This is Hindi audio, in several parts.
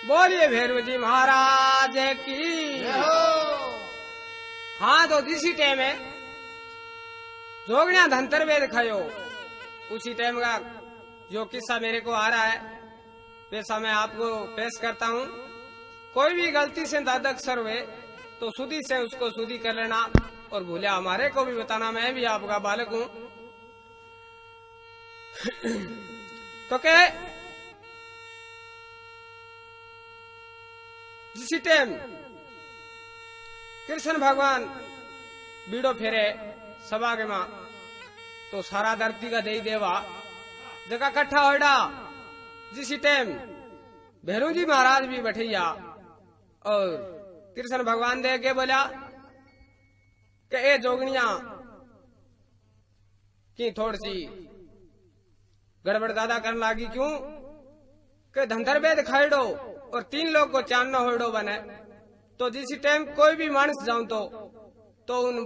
बोलिए भैरव जी महाराज की। हाँ तो जिसी टाइम में जोगणिया धंतर वेद खायो उसी टाइम का जो किस्सा मेरे को आ रहा है वैसा मैं आपको पेश करता हूँ। कोई भी गलती से दादक सर हुए तो सुधी से उसको सुधी कर लेना और भूलिया हमारे को भी बताना, मैं भी आपका बालक हूँ। तो क्या जिसी टाइम कृष्ण भगवान बीड़ो फेरे सभा के मां तो सारा धरती का दे देवा जगह कट्ठा होड़ा। जिसी टाइम भैरू जी महाराज भी बैठैया और कृष्ण भगवान दे के बोला कि ए जोगनिया की थोड़ी सी गड़बड़ दादा करने लागी क्यों कि धंधर वेद खाइडो और 3 लोग को चांदना होड़ो बने। तो जिस टाइम कोई भी मानस जाऊं तो उन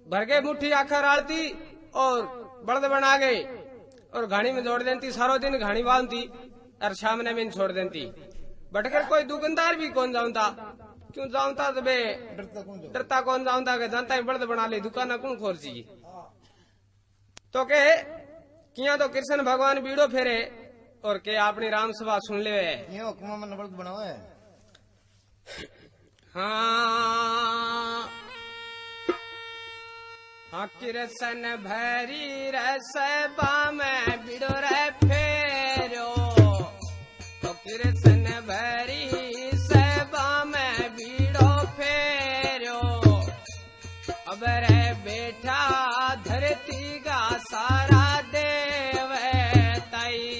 भर के मुट्ठी आखर आलती और बड़द बना गए और घाणी में जोड़ देती, सारो दिन घाणी बांधती और सामने में छोड़ देती। बटकर कोई दुकानदार भी कौन जाऊंता, क्यों जाऊंता तो बे डरता कौन जाऊंता कि जनता ही बड़द बना ले दुकान कौन खोल सी। तो के किया तो कृष्ण भगवान बीड़ो फेरे और के अपनी राम सभा सुन ले बड़द बनाओ है। हाँ कृष्ण भरी रसबा में बिड़ो रे फेरो तो कृष्ण भरी सभा में बिड़ो फेरो अब रे बेटा धरती का सारा देव तई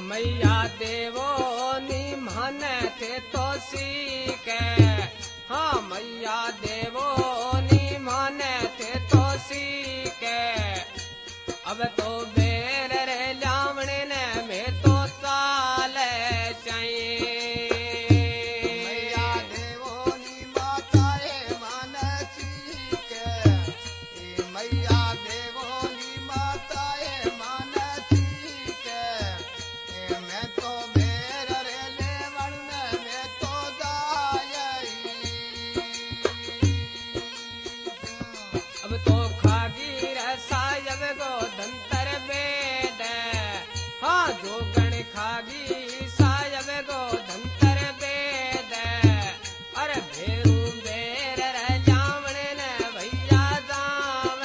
मैया देवो नी मन थे तो सीके हाँ मैया देवो नी मन थे तो सीके अब तो बेर रे लावणे ने में तो साल चाहिए मैया देवोनी माताए मानसी के मैया देवोनी माताए मानसी के मैं तो बेर रे लेवण में तो जाई अब तो खागी रसायब गो धंतर बेद हाँ जो गण खागी सायब गो धंतर बेद अरे भेरू बेर रे जावणे ने भैया जावण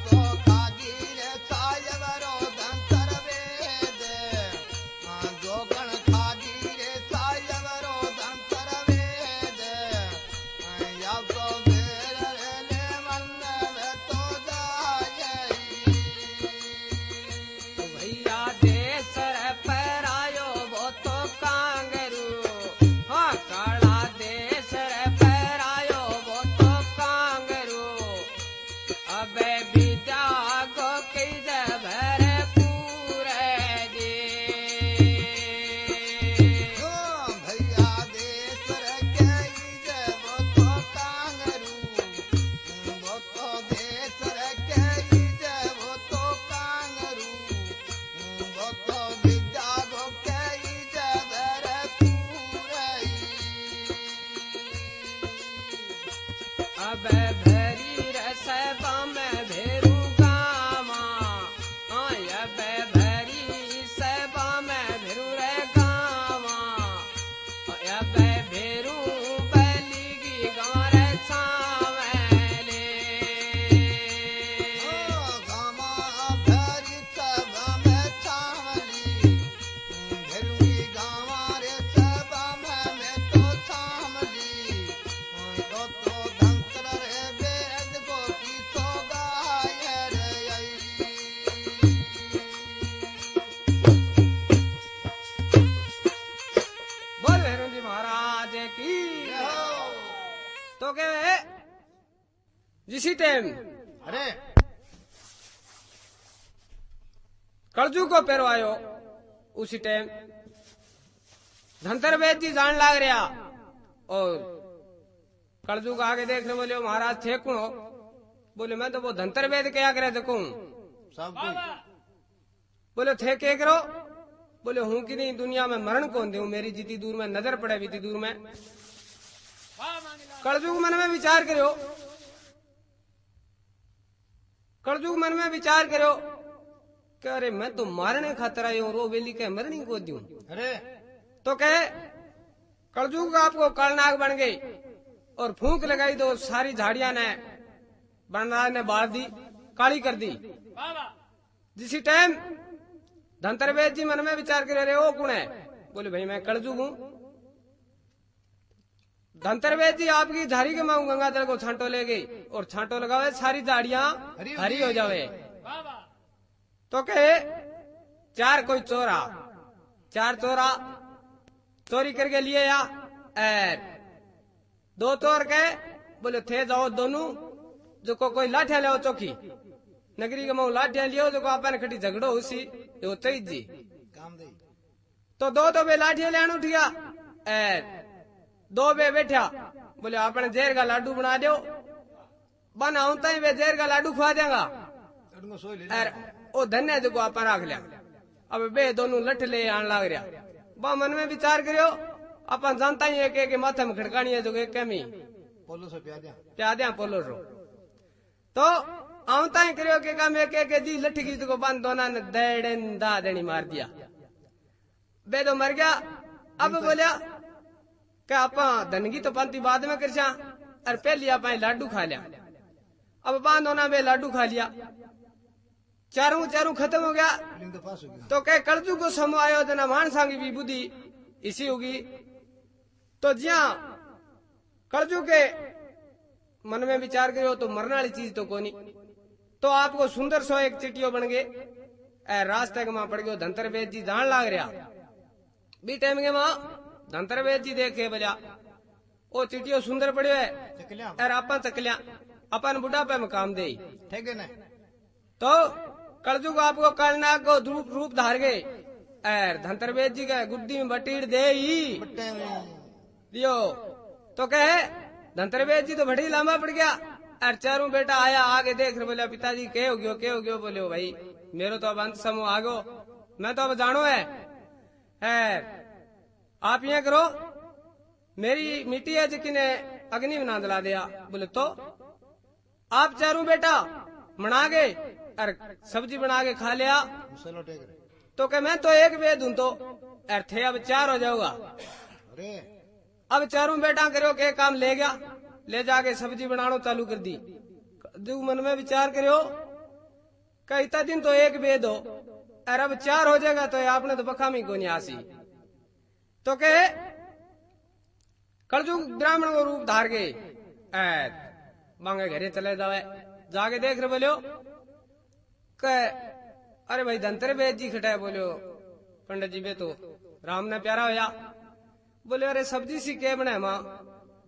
तो खागीर सायवरो धंतर वेद जोगण खागीर सायवरो धंतर वेद या तो बेर ले मन में तो जाई भैया देसर परायो वो तो कांगरू हाँ काला देसर परायो वो तो कांगरू अबे बीता को की जबर पूरे जी भैया देश रखे वो तो कांगरू वो तो देश रखे वो तो कांगरू वो तो विद्या गो कई जबर पूरई अब भरी रसबा में भेरू गामा हाँ अब भरी सबा में भेरू रे गामा अब भेरू बलिगी गारे छावले गामा भरी सब में छावली भेरुई गावा रे सब में तो छावली तो धंतर रे वेद को की सोगाय रे आई बोल भैरू जी महाराज की तो के जिसी टाइम अरे कलजू को पेरवायो उसी टाइम धनतर वेद जी जान लाग रहा और कलजू को आगे देखने बोले महाराज थे कौन हो बोले मैं तो वो धनतर वेद क्या करे देखूं सब कुछ बोले थे क्या करो बोले हूं कि नहीं दुनिया में मरण कौन दूं मेरी जितनी दूर में नजर पड़े बीती दूर में कलजू मन में विचार करो कलजू मन में विचार करो कि अरे मैं तो मारने खातर आयो रो वेली के मरनी को दूं अरे तो कहे कलजुग आपको कालनाग बन गई और फूंक लगाई तो सारी झाड़ियां ने बनराज ने बाढ़ दी काली कर दी जिसी टाइम धनतर वेद जी मन में विचार करे रे ओ कौन है बोले भाई मैं कलजुग हूं धनतर वेद जी आपकी झाड़ी के मांग गंगाजल को छांटो ले गई और छांटो लगावे सारी झाड़ियां हरी हो जावे तो कहे चार कोई चोरा चार चोरा चोरी करके लिए या दो चोर के बोले थे जाओ दोनों जो को कोई लाठियां ले चौकी नगरी के माऊ लाठियां लियो जो को आपने खटी झगड़ो उसी यो तेज जी काम दे तो दो बे लाठियां लेन उठिया दो बे बैठा बोले आपने जेर का लाडू बना दो बन आऊं ही वे जेर का लाडू खुआ देगा अड़ंगो सोई ले और ओ धन्य जो को आप रख लिया अब बे दोनों लठ ले आन लाग रहा बा मन में विचार करियो अपन जानता ही है कि माथे में खड़कानी है जो के कमी पोलो से प्या दिया पोलो रो तो आवता ही करियो के काम एक एक दी लठ की को बंद दोना ने देड़न दा देनी मार दिया बे तो मर गया अब बोलिया कि आपा धनगी तो पंती बाद में करछा और पहली आपा लाडू खा लिया अब बांध होना बे लाडू खा लिया चारों चारों खत्म हो गया तो पास हो गया तो कह कलजू को समो आयो जना मान सांगी भी बुद्धि इसी होगी तो जिया कलजू के मन में विचार करो तो मरने वाली चीज तो कोनी तो आपको सुंदर सो एक चिटियो बन गए रास्ते के मां पड़ गयो धनतर वेद जी जान लाग रहा बी टाइम के मां धनतर वेद जी देखे बजा ओ चिटियो सुंदर पड़ियो है चकलिया और आपा चकलिया अपन बुढ़ापे में काम दे ठीक है ना तो कलजुग आपको कालनाग को रूप धार गए और धनतर वेद जी का गुड्डी में बटीड़ दे ही बट्टे में दियो तो कहे धनतर वेद जी तो बड़ी लंबा पड़ गया और चारों बेटा आया आगे देख रहे बोले पिताजी के हो गयो बोले भाई मेरो तो अब अंत समूह आ गयो मैं तो अब जानो है आप यहाँ करो मेरी मिट्टी है जिकी ने अग्नि बना दिला दिया बोले तो आप चारों बेटा बना गए और सब्जी बना के खा लिया चलो ठीक है तो कह मैं तो एक वेद हूं तो और थे अब 4 हो जाऊंगा अरे अब चारों बेटा करो के काम ले गया ले जाके सब्जी बनाना चालू कर दी जो मन में विचार करो कई इतना दिन तो एक वेद हो और अब 4 हो जाएगा तो आपने तो बखामी को नहीं आसी तो कहे कलजुग ब्राह्मण को रूप धार गए मांगे घरे चले जावे जाके देख रहे बोलो अरे भाई धनतर वेद जी खटा है बोलो पंडित जी बे तो राम ने प्यारा होया बोले अरे सब्जी सी के बने मां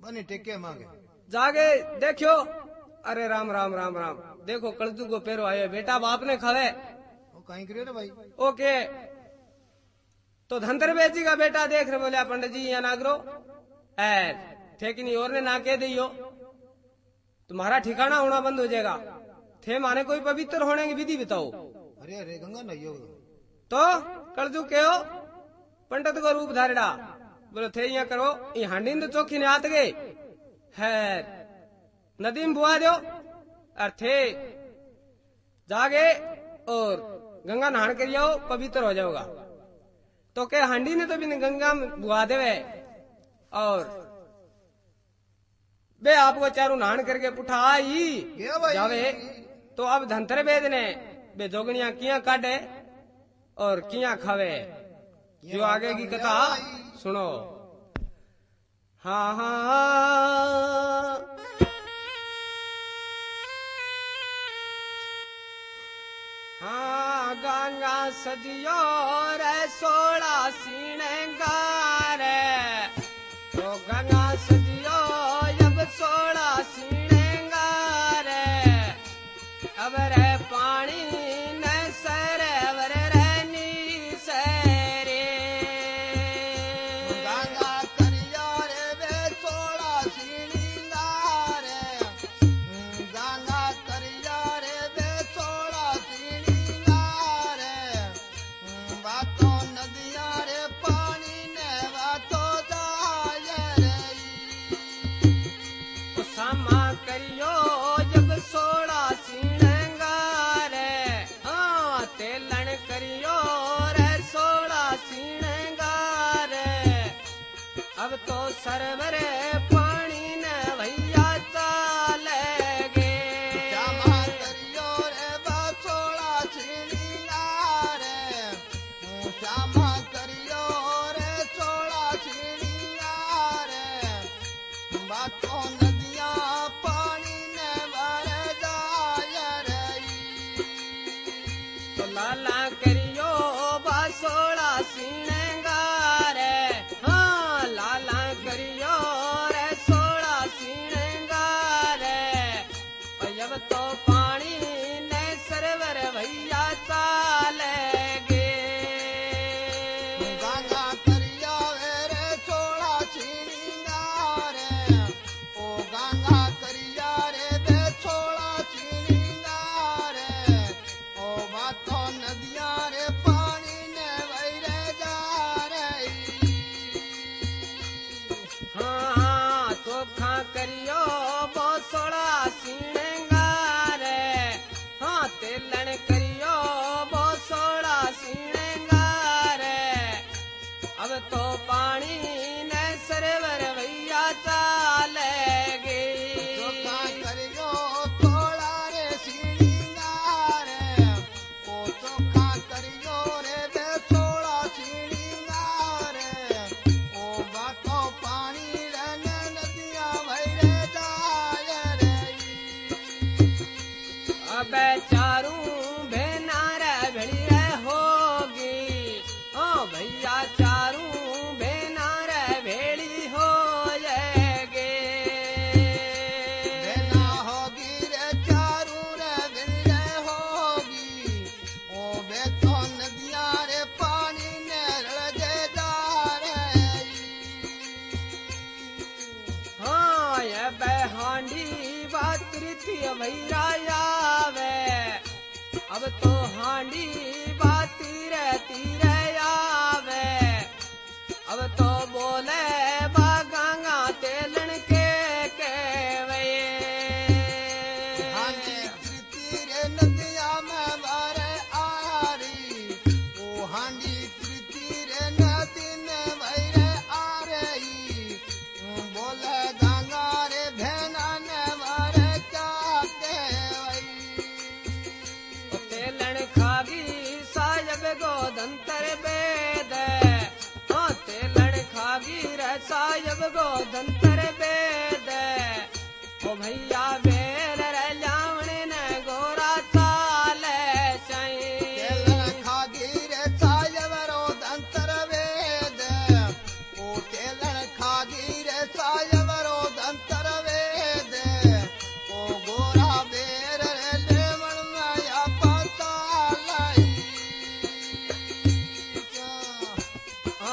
बनी टिके मांगे जागे देखियो अरे राम राम राम राम देखो कलजुग को पेरो आयो बेटा बाप ने खावे वो कहीं करियो रे भाई ओके तो धनतर वेद जी का बेटा देख रहे बोले पंडित जी यहाँ ना करो थे कि नहीं और ने ना कह दियो तुम्हारा ठिकाना होना बंद हो जाएगा थे माने कोई पवित्र होने की विधि बताओ अरे अरे गंगा नहीं हो तो कलजुग कहो पंडित को रूप धारेड़ा बोलो थे यहाँ करो ये हांडी तो चौकी ने आत गए है नदी में बुआ दो और थे जागे और गंगा नहान कर जाओ पवित्र हो जाओगा तो क्या हांडी ने तो भी गंगा में बुआ देवे और बे आपको चारों नहान करके पुठा आई गया भाई जावे तो अब धनतर वेद ने बे जोगनिया किया काटे और किया खावे जो आगे की कथा सुनो हाँ हाँ हाँ गंगा सजियो रे 16 सीने गारे तो गंगा सजियो जब 16 सीने गारे अब रे पानी न सरवर रे नी सरे गंगा करिया रे वे 16 सीढ़ींगा रे गंगा करिया रे वे 16 सीढ़ींगा रे बातों नदियां रे पानी ने बातों जाय रे सामा करियो जब 16 सीणेगा रे हाँ तेलन करियो रे 16 सीणेगा रे अब तो सरवर पानी ने भैया चालेगे श्यामा करियो रे बा 16 सीढ़ींगा रे श्यामा करियो रे 16 सीढ़ींगा रे बातों नदियां पानी ने भर जाय रे तो लाला करियो बा 16 सीणेगा रे हाँ लाला करियो रे 16 सीणेगा रे और जब तो पानी ने सरवर भैया चालेगे गंगा करिया रे 16 सीढ़ींगा रे ओ गंगा करिया रे वे 16 सीढ़ींगा रे ओ बातों नदियां रे पानी ने भर जाय हाँ चोखा करियो वो 16 सीणेगा रे हाँ तेलन करियो वो 16 सीणेगा रे अब तो पानी ने सरवर भैया चालेगे चोखा करियो थोड़ा रे सीढ़ींगा रे ओ चोखा करियो रे वे 16 सीढ़ींगा रे ओ बातों पानी रे ने नदियां भर जाय रे अब भैया आवे अब तो हांडी बाती रहती रे आवे अब तो बोले बा गंगा तेलन के कहवे हांडी तृती रे नदिया में बारे आरी ओ हांडी तृती रे नदी में भैरे आ रही बोले गंगा रे भेना ने बारे क्या कहवई तेलन खागी सायब गोधंतर बेद हाँ तेलन खागी रे सायब गोधंतर बेद ओ भैया बेर रे लावणे ने गोरा चाले तेलन खागी रे सायब रोधंतर वेद ओ तेलन खागी रे सायब रोधंतर वेद ओ गोरा बेर रे लेवण माया पता लाई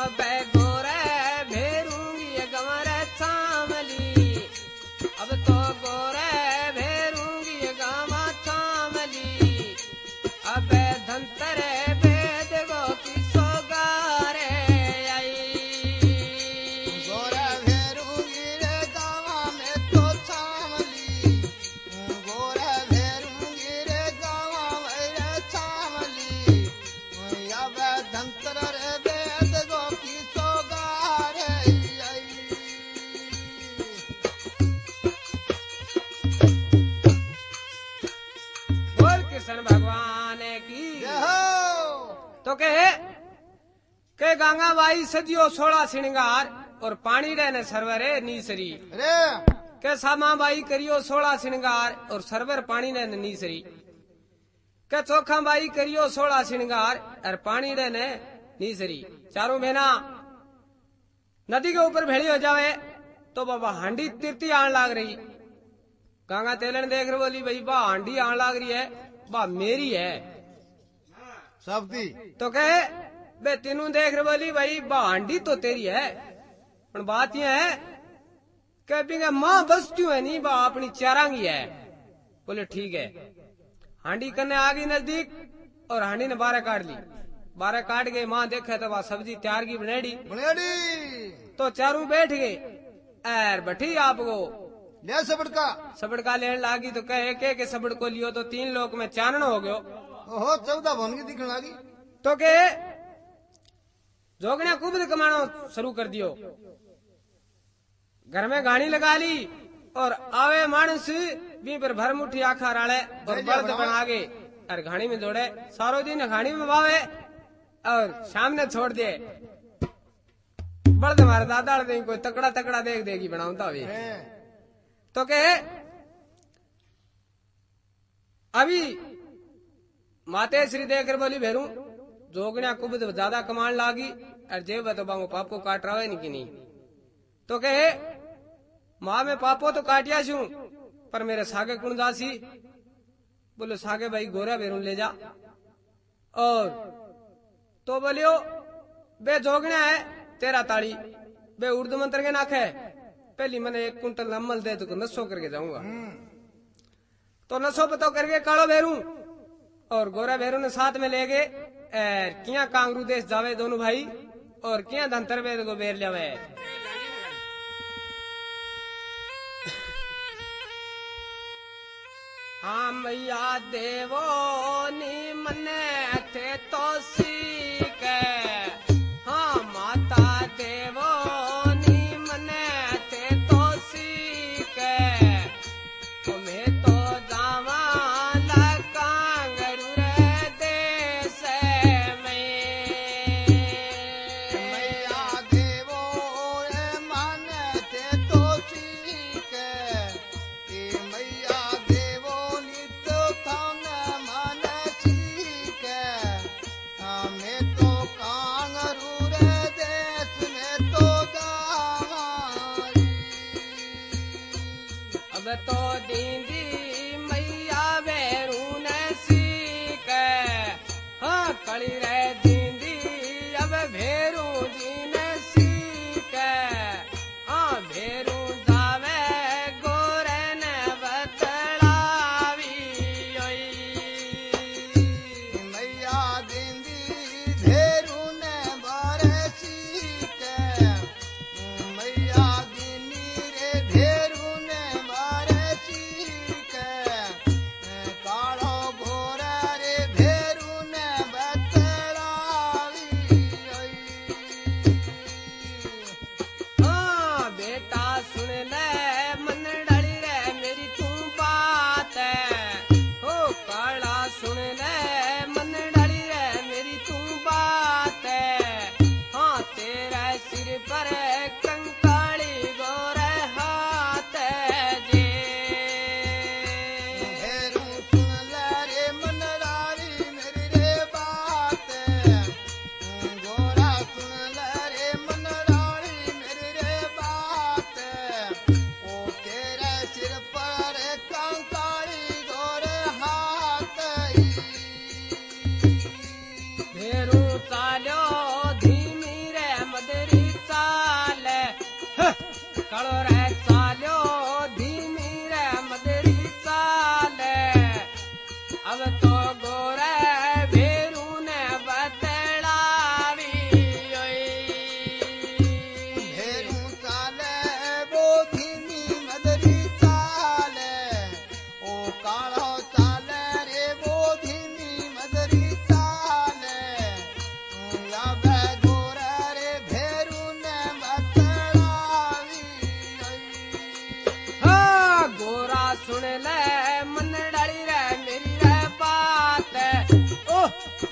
अबे गोरे भेरूंगी गंवर छामली अब तो गोरे भेरूंगी गामा छामली अबे धंतरे बेद गो की सोगारे आई गोरा भेरूंगी रे गावा में तो छामली गोरा भेरूंगी रे गावा में रे छामली अब धंतर रे वेद गो की सोगारे आई बोल कृष्ण भगवान की जय हो तो के गंगा बाई सदियो 16 श्रृंगार और पानी रहने सरवरे नीसरी रे के सामा बाई करियो 16 श्रृंगार और सरवर पानी रहने नीसरी के चोखा बाई करियो 16 श्रृंगार और पानी रहने नीसरी चारों बहना नदी के ऊपर भेड़ी हो जावे तो बाबा हांडी तीर्ती आन लाग रही गंगा तेलन देख रही बोली भाई बा हांडी आन लाग रही है बा मेरी है सबकी तो कहे बे तीनू देख रहे बोली भाई बा हांडी तो तेरी है पर बात यह है कि बिंगे मां बसती है नहीं बा अपनी चारांगी है बोले ठीक है हांडी करने आ गई नजदीक और हांडी ने 12 काट ली 12 काट गए मां देखे तो वह सब्जी तैयार की बनेड़ी बनेड़ी तो चारों बैठ गए एर बैठी आपको ले सबड़का सबड़ का लेने लागी तो कहे के सबड़ को लियो तो 3 लोग में चानन हो गयो ओहो 14 बन की दिखने लगी तो के जोगने कुबद कमानो शुरू कर दियो घर में गाड़ी लगा ली और आवे मानस भी पर भर मुठी आखा राले और बर्द बना के और घाणी में जोड़े सारो दिन घाणी में बावे और सामने छोड़ दे बर्द हमारे दादा दे कोई तकड़ा तकड़ा देख देगी बनाऊता भी तो के अभी माते श्री देकर बोली भेरू जोगनिया कुबद ज्यादा कमान लागी और जेब तो बांगो पाप को काट रहा है नहीं कि नहीं तो कहे माँ में पापो तो काटिया छू पर मेरे सागे कुण दासी बोले सागे भाई गोरा भेरू ले जा और तो बोलियो बे जोगनिया है तेरा ताड़ी बे उर्दू मंत्र के नाखे पहली मैंने 1 कुंटल नमल दे तो नसो करके जाऊंगा तो नसो पतो करके कालो भेरू और गोरा भेरू ने साथ में ले गए किया कांगरू देश जावे दोनों भाई और किया धंतर बेर को बेर लियावे हाँ मैया देवो नी मने थे तो सीख हाँ माता देवो नी मने थे तो सीख तुम्हें तो जावा कांगरू रे देश में मैया देवो रे माने ते तो ठीक ए मैया देवो नित थान माने ठीक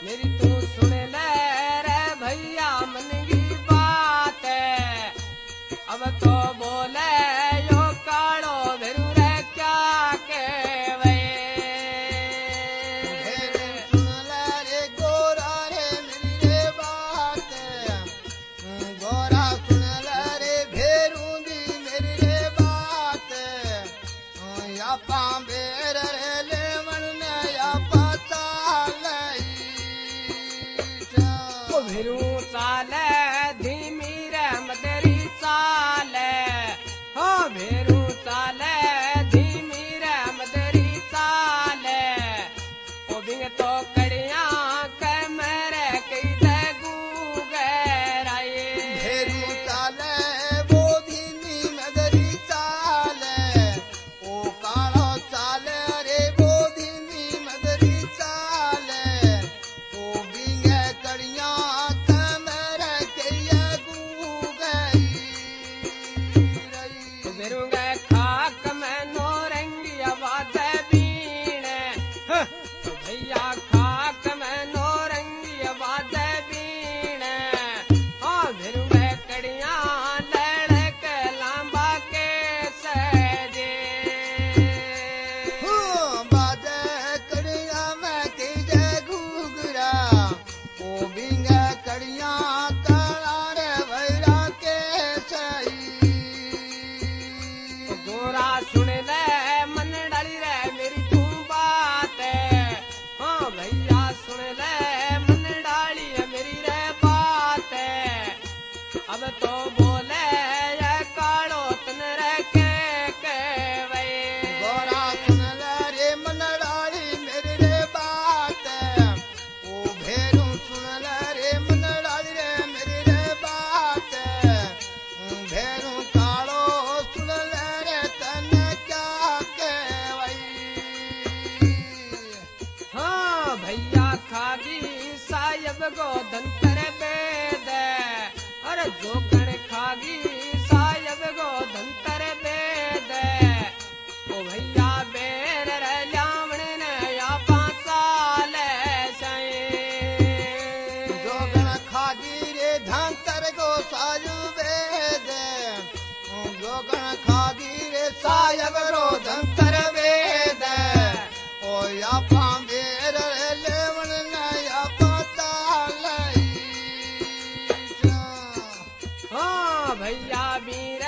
मेरी तू सुन ले रे भैया मन की बात अब तो बोले यो काड़ो भेरू रे क्या कहवे सुन ले रे गोरा रे मेरी रे बात गोरा सुन ले रे भेरूंगी मेरी रे बात या पांबेर रे ले मन ने या पता लई ओ भेरू चाले धीमी रे मदरी चाले हाँ भेरू चाले धीमी रे मदरी चाले ओ बिंग तो कड़िया के मेरे कई दगू गराए भेरू चाले वो धीमी मदरी चाले ओ कालो चाले रे वो धीमी मदरी चाले ओ बिंगे कड़िया कमरे के गू गई तो भेरू गए खाक में नौरंगी आवाज बीणे तो भैया खाक में नौरंगी आवाज बीणे हाँ भेरू गए कड़िया लड़क लांबा के सजे बाजे कड़िया में के घूगरा ओ बिंगे कड़िया काला रे भैरा के सही गोरा सुन ले मन डाली रे मेरी तू बात हाँ भैया सुन ले मन डाली है मेरी रे बात अब तो बोले ये काड़ो तन रे के कहवे गोरा सुन ले रे मन डाली मेरी रे बात ओ भेरू सुन ले रे मन डाली रे मेरी रे बात भेरू कालो सुन ले रे तने क्या कहवई हाँ भैया खागी सायब गो धंतर बेद अरे जोगण खागी सायब गो धंतर बेद ओ भैया बेर रे लावण ने या पांचाल जोगण खादी रे धंतर गो साजु वेद जोगण खादी रे सायब रो धंतर वेद ओ या पांबेर रे लेवण न या पता लई हाँ भैया वीर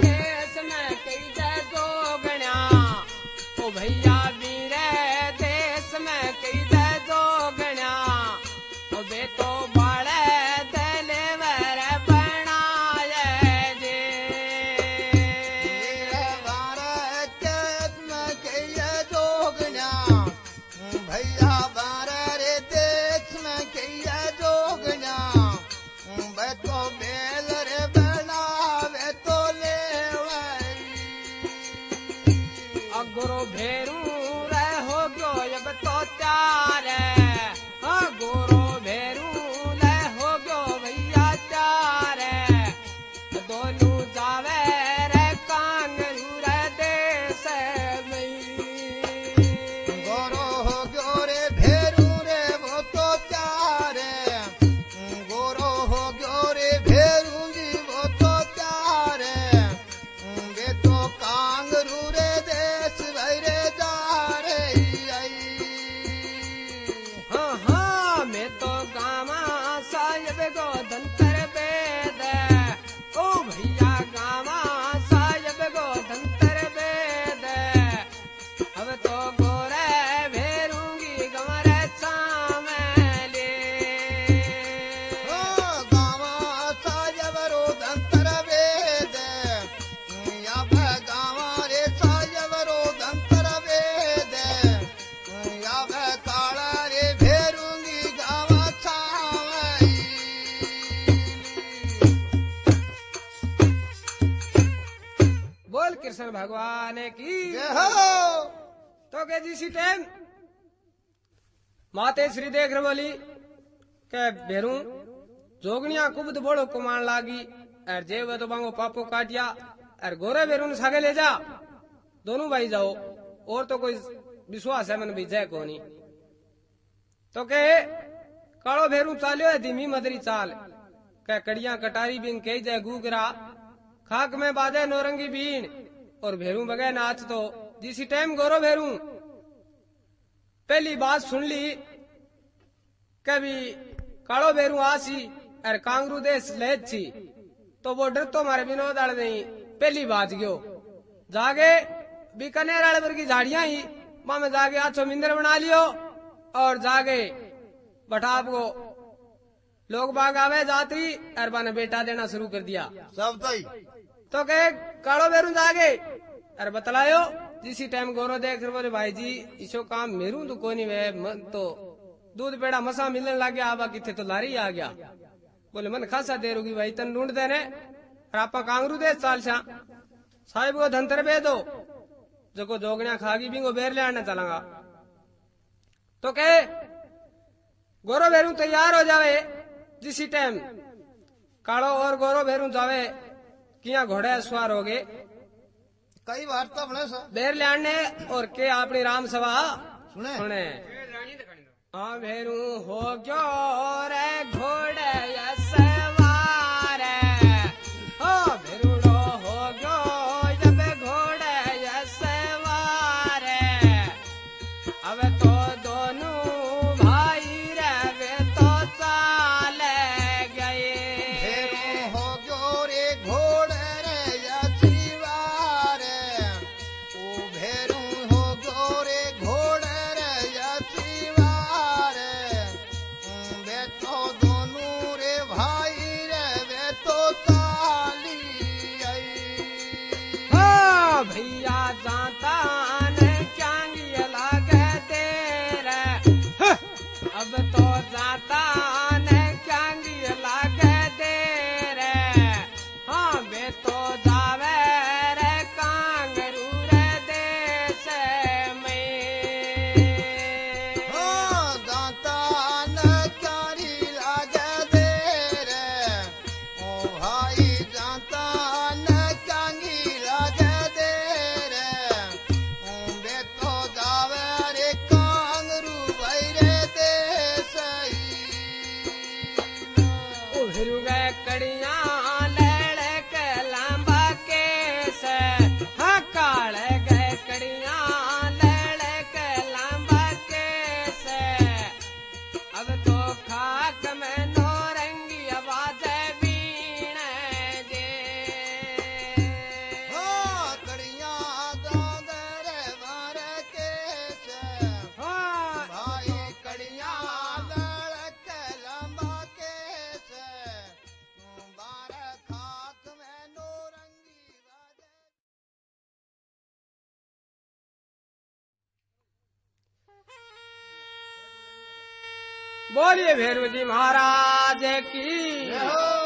देश में कई जय जोगण्या ओ भैया वीर देश में कई जय जोगण्या ओ बे तो बाड़े दले वर बनाए जे बारह चेत में कई जोगण्या भैया बारह रे देश में कई जोगण्या वे तो बेल रे बनावे तो लेवई अगुरु भेरू रे हो गयो अब तो चार हाँ गुरु भेरू रे हो गयो भैया चार दोनों जावे रे कांगरू रे देश में गोरो हो गयो रे भेरू रे वो तो चार गोरो हो गयो रे भेरू जी वो तो चार वे तो कांगरू रे देश भैरे जा रे आई हाँ हाँ मैं तो गामा सायब गो धंतर बेद ओ भैया गामा सायब गो धंतर बेद अब तो गोरे भेरूंगी गमरे चामले गावा साजब रो धंतर वेद या गावा रे साजब रो धंतर वेद या काला रे भेरूंगी गावा छावई बोल कृष्ण भगवान की जय हो तो के जी सी टाइम माते श्री देख रहे बोली के भेरू जोगनिया कुबद बड़ो कुमान लागी और जे वे तो बांगो पापो काटिया और गोरे भेरू ने सागे ले जा दोनों भाई जाओ और तो कोई विश्वास है मन भी जय को नहीं तो के कालो भेरू चालियो है धीमी मदरी चाल कह कड़िया कटारी बिन कही जाए गुगरा खाक में बाजे नौरंगी बीन और भेरू बगे नाच तो जिसी टाइम गोरो भेरू पहली बात सुन ली कभी कालो भेरू आसी और कांगरू देश लेत छी तो वो डर तो मारे विनोद आड़ नहीं पहली बात गयो जागे बीकानेर आड़े पर की झाड़ियां ही मां में जागे आछो मिंदर बना लियो और जागे बठाप को लोग बाग आवे जात्री और बाने बेटा देना शुरू कर दिया सब तो कहे कालो बेरू जागे और बतलायो जिसी टाइम गोरो देख बोले भाई जी इसो काम मेरू तो कोनी वे मन तो दूध पेड़ा मसा मिलने लग गया आवा किथे तो लारी आ गया बोले मन खासा देर होगी भाई तन ढूंढ देने और आपा कांगरू दे चाल छा साहिब को धंतर बे दो जो को जोगनिया खागी बिंगो बेर ले आने चलांगा तो कहे गोरो बेरू तैयार हो जावे जिसी टाइम कालो और गोरो बेरू जावे किया घोड़े सवार हो गए कई बार तो बने सर बेर ले आने और के अपनी राम सभा सुने सुने हाँ भेरू हो गयो रे घोड़े सवार हाँ भेरूड़ो हो गयो जब घोड़े सवार अब तो दोनों भाई रे वे तो चाल गए भेरू हो गयो रे घोड़े रे यसीवार ओ भेरू हो गयो रे घोड़े रे यसीवार वे तो दोनों रे भाई रे वे तो ताली आई हाँ भैया जाता ने चांगी लागे देर अब तो जाता ने चांगी लागे देर हाँ वे तो जावे रे कांगरू रे देश में हाँ दाता न चारी लागे देर ओ भाई दाता न चांगी लागे देर वे तो जावे रे कांगरू भाई रे देश ओ हिरु गए कड़िया लड़ के लांबा केस हाँ काले गए कड़िया लड़ के लांबा केस अब तो खाक में नौरंगी आवाज बीण दे हाँ कड़िया गागर मार केस हाँ भाई कड़िया लड़क लंबा केस बार खाक में नौरंगी बाजे बोलिए भैरू जी महाराज की हो